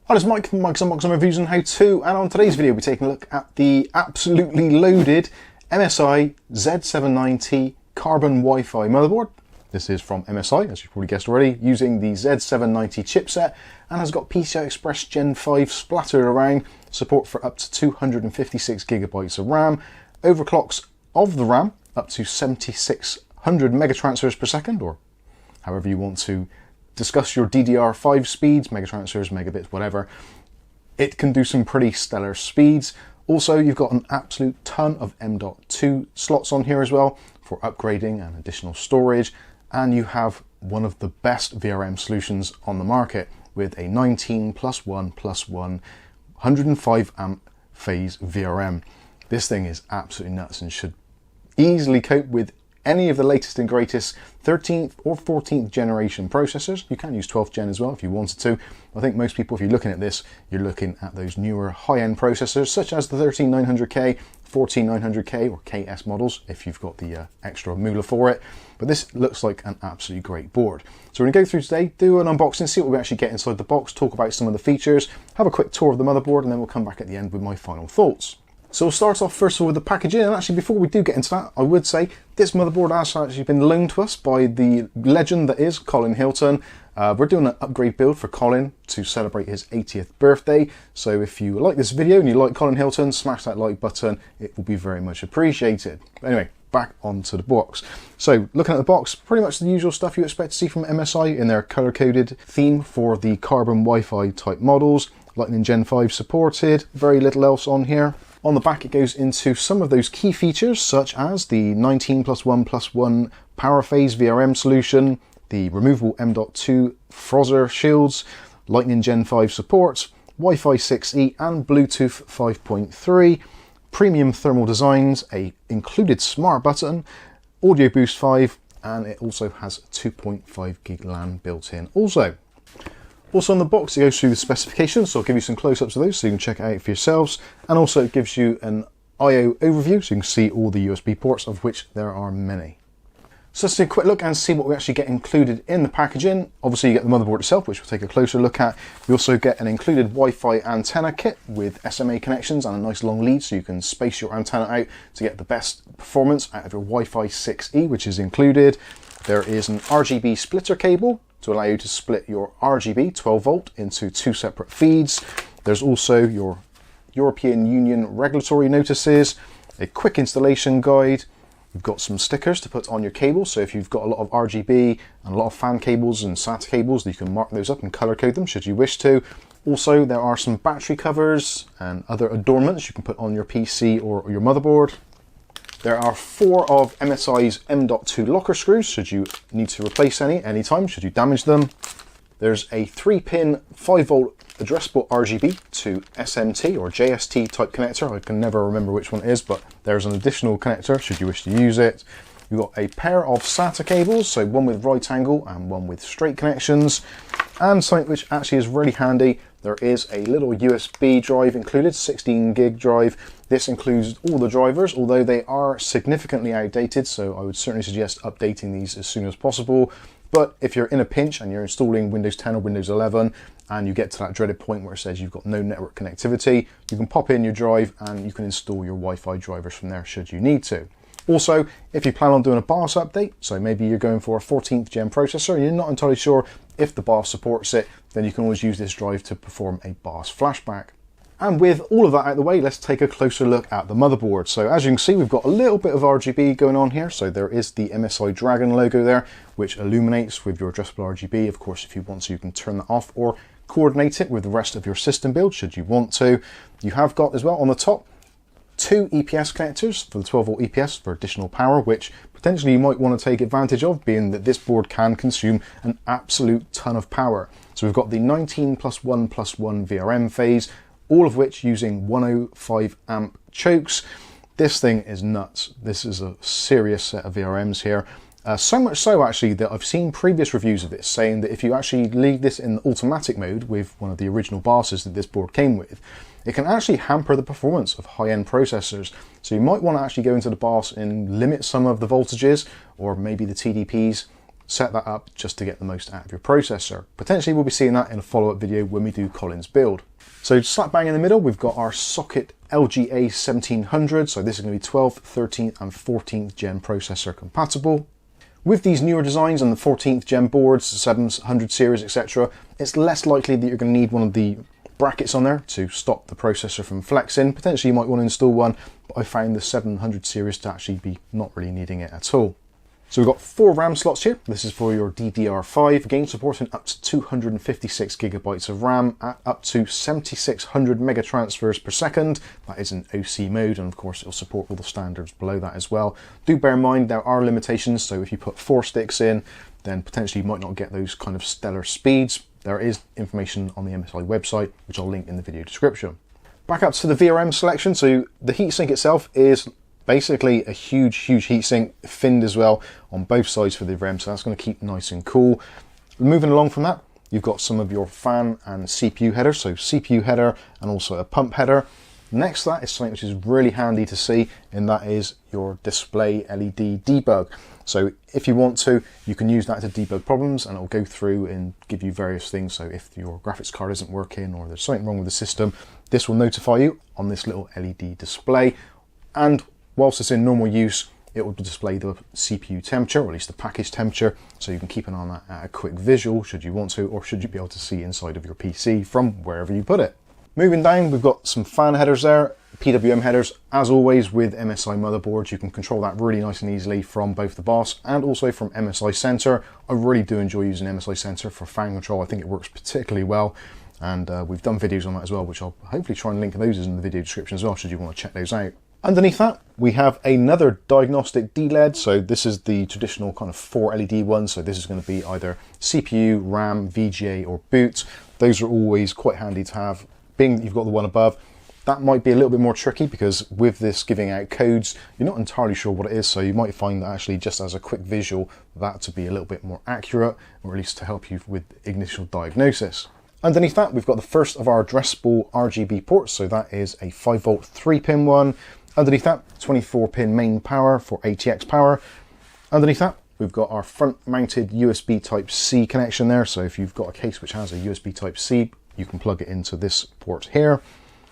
Hi, it's Mike from Mikesunboxing Reviews and How To, and on today's video we're taking a look at the absolutely loaded MSI Z790 Carbon WiFi motherboard. This is from MSI, as you've probably guessed already, using the Z790 chipset, and has got PCI Express Gen 5 splattered around, support for up to 256 gigabytes of RAM, overclocks of the RAM up to 7600 megatransfers per second, or however you want to discuss your DDR5 speeds, megatransfers, megabits, whatever. It can do some pretty stellar speeds. Also, you've got an absolute ton of M.2 slots on here as well for upgrading and additional storage. And you have one of the best VRM solutions on the market with a 19+1+1 105 amp phase VRM. This thing is absolutely nuts and should easily cope with any of the latest and greatest 13th or 14th generation processors. You can use 12th gen as well if you wanted to. I think most people, if you're looking at this, you're looking at those newer high-end processors such as the 13900K, 14900K or KS models if you've got the extra moolah for it. But this looks like an absolutely great board. So we're going to go through today, do an unboxing, see what we actually get inside the box, talk about some of the features, have a quick tour of the motherboard, and then we'll come back at the end with my final thoughts. So we'll start off first of all with the packaging, and actually before we do get into that, I would say this motherboard has actually been loaned to us by the legend that is Colin Hilton. We're doing an upgrade build for Colin to celebrate his 80th birthday, so if you like this video and you like Colin Hilton, smash that like button, it will be very much appreciated. But anyway, back onto the box. So looking at the box, pretty much the usual stuff you expect to see from MSI in their color-coded theme for the Carbon WiFi type models. Lightning Gen 5 supported, very little else on here. On the back it goes into some of those key features such as the 19+1+1 power phase VRM solution, the removable M.2 Frozzer shields, Lightning Gen 5 support, Wi-Fi 6E and Bluetooth 5.3, premium thermal designs, a included smart button, Audio Boost 5, and it also has 2.5 gig LAN built in also. Also on the box it goes through the specifications, so I'll give you some close-ups of those so you can check it out for yourselves, and also it gives you an I/O overview so you can see all the USB ports, of which there are many. So let's take a quick look and see what we actually get included in the packaging. Obviously you get the motherboard itself, which we'll take a closer look at. You also get an included Wi-Fi antenna kit with SMA connections and a nice long lead so you can space your antenna out to get the best performance out of your Wi-Fi 6E, which is included. There is an RGB splitter cable to allow you to split your RGB 12 volt into two separate feeds. There's also your European Union regulatory notices, a quick installation guide. You've got some stickers to put on your cables, so if you've got a lot of RGB and a lot of fan cables and SATA cables, you can mark those up and color code them should you wish to. Also, there are some battery covers and other adornments you can put on your PC or your motherboard. There are 4 of MSI's M.2 locker screws should you need to replace anytime should you damage them. There's a 3-pin 5V addressable RGB to SMT or JST type connector. I can never remember which one it is, but there's an additional connector should you wish to use it. You've got a pair of SATA cables, so one with right angle and one with straight connections. And something which actually is really handy, there is a little USB drive included, 16 gig drive. This includes all the drivers, although they are significantly outdated, so I would certainly suggest updating these as soon as possible. But if you're in a pinch and you're installing Windows 10 or Windows 11 and you get to that dreaded point where it says you've got no network connectivity, you can pop in your drive and you can install your Wi-Fi drivers from there should you need to. Also, if you plan on doing a BIOS update, so maybe you're going for a 14th gen processor and you're not entirely sure if the BIOS supports it, then you can always use this drive to perform a BIOS flashback. And with all of that out of the way, let's take a closer look at the motherboard. So as you can see, we've got a little bit of RGB going on here. So there is the MSI Dragon logo there, which illuminates with your addressable RGB. Of course, if you want to, you can turn that off or coordinate it with the rest of your system build, should you want to. You have got as well on the top 2 EPS connectors for the 12 volt EPS for additional power, which potentially you might want to take advantage of, being that this board can consume an absolute ton of power. So we've got the 19+1+1 VRM phase, all of which using 105 amp chokes. This thing is nuts. This is a serious set of VRMs here. So much so actually that I've seen previous reviews of this saying that if you actually leave this in automatic mode with one of the original BIOSes that this board came with, it can actually hamper the performance of high-end processors. So you might want to actually go into the BIOS and limit some of the voltages or maybe the TDPs set that up just to get the most out of your processor. Potentially we'll be seeing that in a follow-up video when we do Colin's build. So slap bang in the middle, we've got our socket LGA 1700. So this is going to be 12th, 13th and 14th gen processor compatible. With these newer designs and the 14th gen boards, 700 series, etc., it's less likely that you're going to need one of the brackets on there to stop the processor from flexing. Potentially you might want to install one, but I found the 700 series to actually be not really needing it at all. So we've got 4 RAM slots here. This is for your DDR5, again supporting up to 256 gigabytes of RAM at up to 7600 mega transfers per second. That is in OC mode, and of course it'll support all the standards below that as well. Do bear in mind there are limitations, so if you put 4 sticks in, then potentially you might not get those kind of stellar speeds. There is information on the MSI website, which I'll link in the video description. Back up to the VRM selection. So the heatsink itself is basically a huge heatsink, finned as well on both sides for the VRM, so that's going to keep nice and cool. Moving along from that, you've got some of your fan and CPU headers, so CPU header and also a pump header. Next to that is something which is really handy to see, and that is your display LED debug. So if you want to, you can use that to debug problems, and it'll go through and give you various things. So if your graphics card isn't working or there's something wrong with the system, this will notify you on this little LED display. And whilst it's in normal use, it will display the CPU temperature, or at least the package temperature, so you can keep an eye on that at a quick visual should you want to, or should you be able to see inside of your PC from wherever you put it. Moving down, we've got some fan headers there, PWM headers. As always with MSI motherboards, you can control that really nice and easily from both the boss and also from MSI Center. I really do enjoy using MSI Center for fan control. I think it works particularly well, and we've done videos on that as well, which I'll hopefully try and link those in the video description as well, should you want to check those out. Underneath that, we have another diagnostic D-LED. So this is the traditional kind of 4 LED one. So this is going to be either CPU, RAM, VGA or boot. Those are always quite handy to have. Being that you've got the one above, that might be a little bit more tricky, because with this giving out codes, you're not entirely sure what it is. So you might find that actually just as a quick visual, that to be a little bit more accurate, or at least to help you with initial diagnosis. Underneath that, we've got the first of our addressable RGB ports. So that is a 5V 3-pin one. Underneath that, 24-pin main power for ATX power. Underneath that, we've got our front-mounted USB Type-C connection there. So if you've got a case which has a USB Type-C, you can plug it into this port here.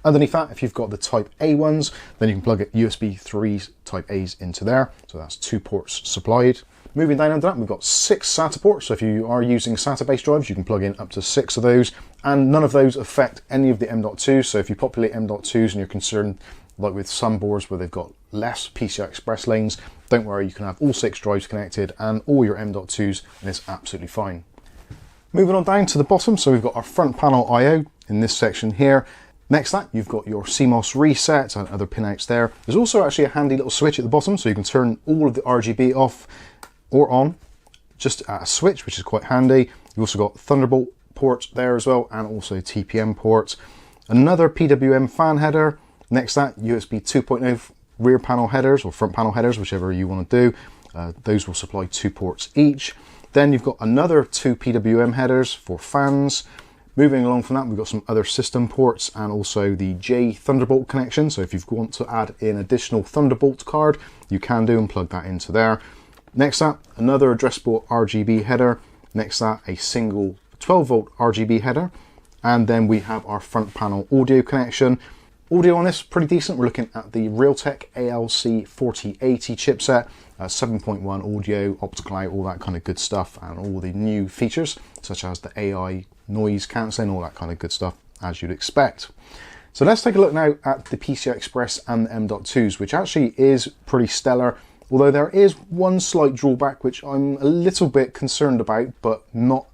Underneath that, if you've got the Type-A ones, then you can plug it USB 3 Type-A's into there. So that's 2 ports supplied. Moving down under that, we've got 6 SATA ports. So if you are using SATA-based drives, you can plug in up to 6 of those. And none of those affect any of the M.2s. So if you populate M.2s and you're concerned, like with some boards where they've got less PCI Express lanes, don't worry, you can have all 6 drives connected and all your M.2s, and it's absolutely fine. Moving on down to the bottom, so we've got our front panel I/O in this section here. Next to that, you've got your CMOS reset and other pinouts there. There's also actually a handy little switch at the bottom, so you can turn all of the RGB off or on just at a switch, which is quite handy. You've also got Thunderbolt ports there as well, and also TPM ports. Another PWM fan header. Next to that, USB 2.0 rear panel headers or front panel headers, whichever you want to do. Those will supply 2 ports each. Then you've got another 2 PWM headers for fans. Moving along from that, we've got some other system ports and also the J Thunderbolt connection. So if you want to add in additional Thunderbolt card, you can do and plug that into there. Next to that, another addressable RGB header. Next to that, a single 12V RGB header. And then we have our front panel audio connection. Audio on this, pretty decent. We're looking at the Realtek ALC 4080 chipset, 7.1 audio, optical out, all that kind of good stuff, and all the new features, such as the AI noise cancelling, all that kind of good stuff, as you'd expect. So let's take a look now at the PCI Express and the M.2s, which actually is pretty stellar, although there is one slight drawback, which I'm a little bit concerned about, but not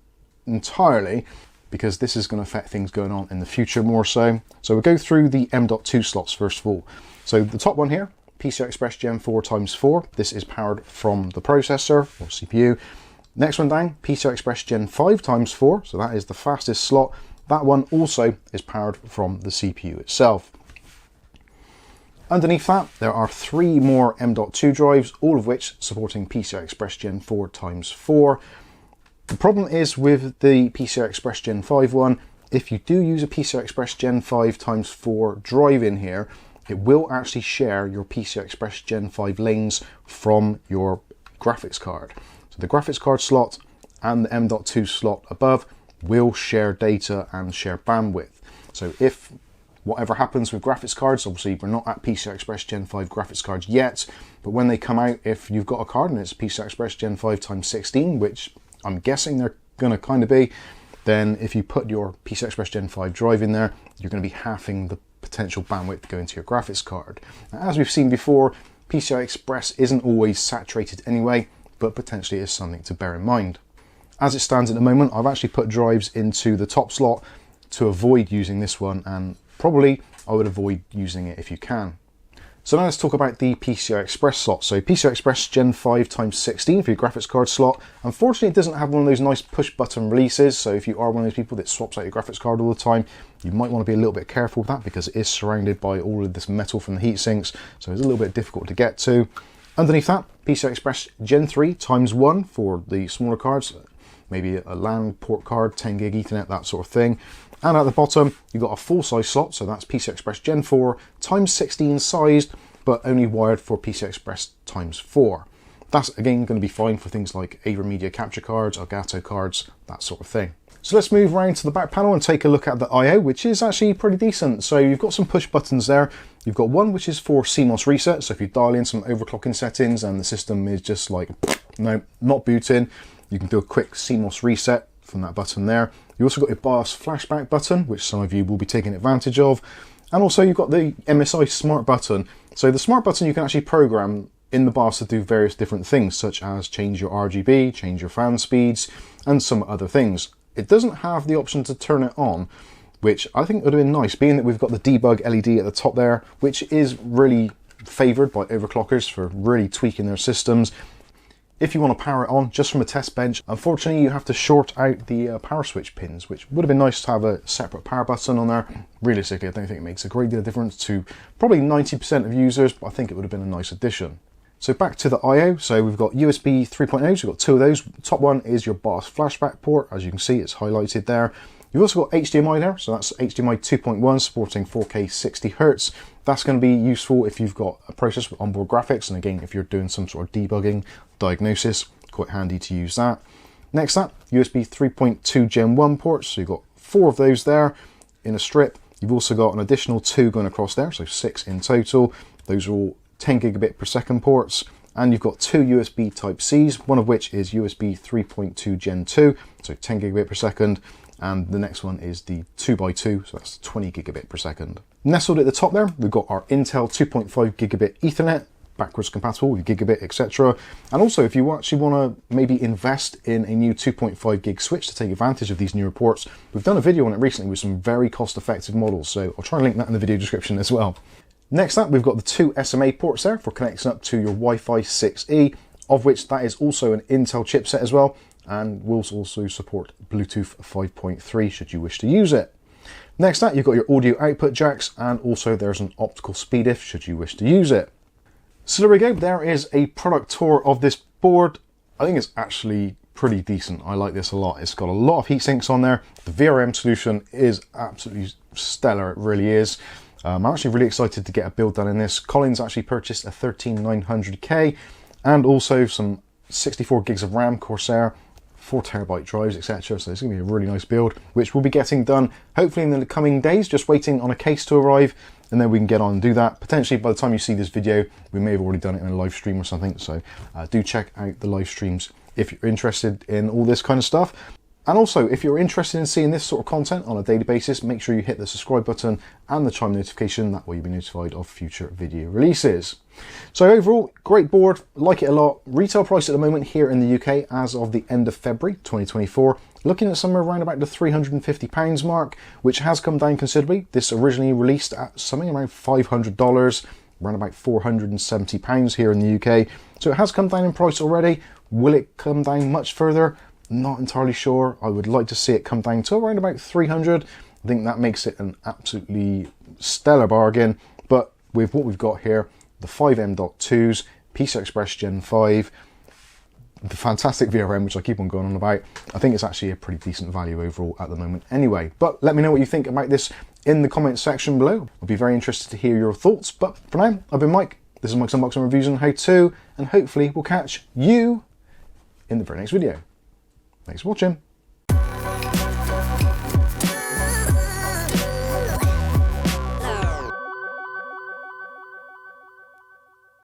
entirely, because this is going to affect things going on in the future more so. So we'll go through the M.2 slots first of all. So the top one here, PCI Express Gen 4 x4. This is powered from the processor or CPU. Next one down, PCI Express Gen 5 x4. So that is the fastest slot. That one also is powered from the CPU itself. Underneath that, there are 3 more M.2 drives, all of which supporting PCI Express Gen 4 x4. The problem is with the PCI Express Gen 5 one, if you do use a PCI Express Gen 5 x4 drive in here, it will actually share your PCI Express Gen 5 lanes from your graphics card. So the graphics card slot and the M.2 slot above will share data and share bandwidth. So if whatever happens with graphics cards, obviously we're not at PCI Express Gen 5 graphics cards yet, but when they come out, if you've got a card and it's PCI Express Gen 5 times 16, which I'm guessing they're going to kind of be, then if you put your PCI Express Gen 5 drive in there, you're going to be halving the potential bandwidth going to your graphics card. Now, as we've seen before, PCI Express isn't always saturated anyway, but potentially is something to bear in mind. As it stands at the moment, I've actually put drives into the top slot to avoid using this one, and probably I would avoid using it if you can. So now let's talk about the PCI Express slot. So PCI Express Gen 5 times 16 for your graphics card slot. Unfortunately, it doesn't have one of those nice push button releases. So if you are one of those people that swaps out your graphics card all the time, you might want to be a little bit careful with that because it is surrounded by all of this metal from the heat sinks. So it's a little bit difficult to get to. Underneath that, PCI Express Gen 3 times 1 for the smaller cards. Maybe a LAN port card, 10 gig Ethernet, that sort of thing. And at the bottom, you've got a full size slot, so that's PCI Express Gen 4 times 16 sized, but only wired for PCI Express times 4. That's again going to be fine for things like Ava Media capture cards, Elgato cards, that sort of thing. So let's move around to the back panel and take a look at the I/O, which is actually pretty decent. So you've got some push buttons there. You've got one which is for CMOS reset, so if you dial in some overclocking settings and the system is just like, no, not booting, you can do a quick CMOS reset from that button there. You also got your BIOS flashback button, which some of you will be taking advantage of. And also you've got the MSI smart button. So the smart button you can actually program in the BIOS to do various different things, such as change your RGB, change your fan speeds, and some other things. It doesn't have the option to turn it on, which I think would have been nice, being that we've got the debug LED at the top there, which is really favoured by overclockers for really tweaking their systems. If you want to power it on just from a test bench, unfortunately you have to short out the power switch pins, which would have been nice to have a separate power button on there. Realistically, I don't think it makes a great deal of difference to probably 90% of users, but I think it would have been a nice addition. So back to the I/O, so we've got USB 3.0, so we've got two of those. The top one is your BIOS flashback port, as you can see it's highlighted there. You've also got HDMI there, so that's HDMI 2.1 supporting 4K 60Hz. That's going to be useful if you've got a processor with onboard graphics, and again, if you're doing some sort of debugging, diagnosis, quite handy to use that. Next up, USB 3.2 Gen 1 ports, so you've got 4 of those there in a strip. You've also got an additional 2 going across there, so 6 in total. Those are all 10 gigabit per second ports. And you've got 2 USB Type-Cs, one of which is USB 3.2 Gen 2, so 10 gigabit per second. And the next one is the 2x2, so that's 20 gigabit per second. Nestled at the top there, we've got our Intel 2.5 gigabit Ethernet, backwards compatible with gigabit, etc. And also, if you actually want to maybe invest in a new 2.5 gig switch to take advantage of these newer ports, we've done a video on it recently with some very cost-effective models, so I'll try and link that in the video description as well. Next up, we've got the 2 SMA ports there for connecting up to your Wi-Fi 6E, of which that is also an Intel chipset as well, and will also support Bluetooth 5.3 should you wish to use it. Next up, you've got your audio output jacks, and also there's an optical speed diff should you wish to use it. So there we go, there is a product tour of this board. I think it's actually pretty decent. I like this a lot. It's got a lot of heat sinks on there. The VRM solution is absolutely stellar, it really is. I'm actually really excited to get a build done in this. Colin's actually purchased a 13900K and also some 64 gigs of RAM Corsair, 4 terabyte drives, etc. So it's going to be a really nice build, which we'll be getting done hopefully in the coming days, just waiting on a case to arrive, and then we can get on and do that. Potentially by the time you see this video, we may have already done it in a live stream or something. So do check out the live streams if you're interested in all this kind of stuff. And also, if you're interested in seeing this sort of content on a daily basis, make sure you hit the subscribe button and the chime notification. That way you'll be notified of future video releases. So overall, great board, like it a lot. Retail price at the moment here in the UK as of the end of February 2024, looking at somewhere around about the £350 mark, which has come down considerably. This originally released at something around $500, around about £470 here in the UK. So it has come down in price already. Will it come down much further? Not entirely sure. I would like to see it come down to around about 300. I think that makes it an absolutely stellar bargain. But with what we've got here, the 5 M.2s, PCI Express Gen 5, the fantastic VRM, which I keep on going on about, I think it's actually a pretty decent value overall at the moment anyway. But let me know what you think about this in the comments section below. I'll be very interested to hear your thoughts. But for now, I've been Mike. This is Mike's Unboxing Reviews and How To, and hopefully we'll catch you in the very next video. Thanks for watching.